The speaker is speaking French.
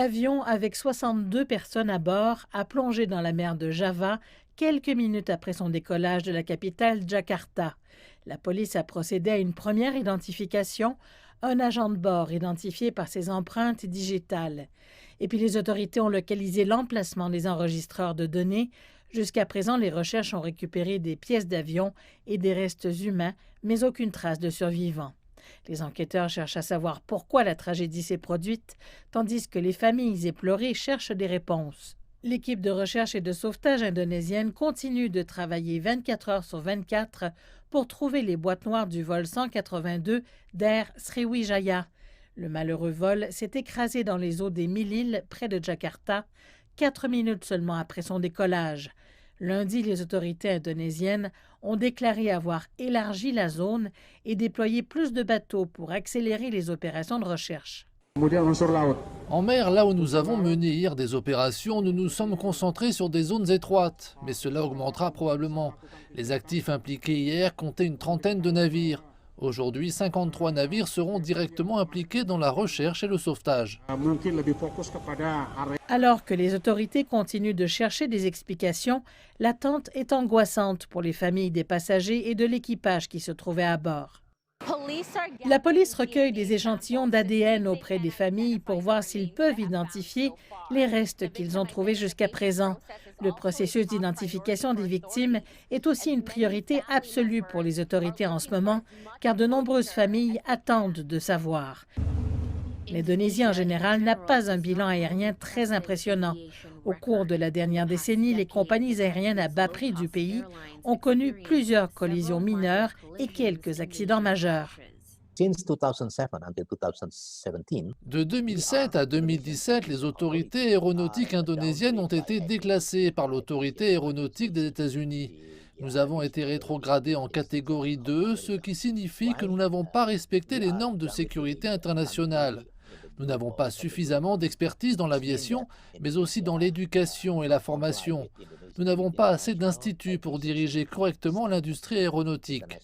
L'avion avec 62 personnes à bord a plongé dans la mer de Java quelques minutes après son décollage de la capitale Jakarta. La police a procédé à une première identification, un agent de bord identifié par ses empreintes digitales. Et puis les autorités ont localisé l'emplacement des enregistreurs de données. Jusqu'à présent, les recherches ont récupéré des pièces d'avion et des restes humains, mais aucune trace de survivants. Les enquêteurs cherchent à savoir pourquoi la tragédie s'est produite, tandis que les familles éplorées cherchent des réponses. L'équipe de recherche et de sauvetage indonésienne continue de travailler 24 heures sur 24 pour trouver les boîtes noires du vol 182 d'Air Sriwijaya. Le malheureux vol s'est écrasé dans les eaux des Mille-Îles près de Jakarta, 4 minutes seulement après son décollage. Lundi, les autorités indonésiennes ont déclaré avoir élargi la zone et déployé plus de bateaux pour accélérer les opérations de recherche. En mer, là où nous avons mené hier des opérations, nous nous sommes concentrés sur des zones étroites, mais cela augmentera probablement. Les actifs impliqués hier comptaient une trentaine de navires. Aujourd'hui, 53 navires seront directement impliqués dans la recherche et le sauvetage. Alors que les autorités continuent de chercher des explications, l'attente est angoissante pour les familles des passagers et de l'équipage qui se trouvait à bord. La police recueille des échantillons d'ADN auprès des familles pour voir s'ils peuvent identifier les restes qu'ils ont trouvés jusqu'à présent. Le processus d'identification des victimes est aussi une priorité absolue pour les autorités en ce moment, car de nombreuses familles attendent de savoir. L'Indonésie en général n'a pas un bilan aérien très impressionnant. Au cours de la dernière décennie, les compagnies aériennes à bas prix du pays ont connu plusieurs collisions mineures et quelques accidents majeurs. De 2007 à 2017, les autorités aéronautiques indonésiennes ont été déclassées par l'autorité aéronautique des États-Unis. Nous avons été rétrogradés en catégorie 2, ce qui signifie que nous n'avons pas respecté les normes de sécurité internationale. Nous n'avons pas suffisamment d'expertise dans l'aviation, mais aussi dans l'éducation et la formation. Nous n'avons pas assez d'instituts pour diriger correctement l'industrie aéronautique.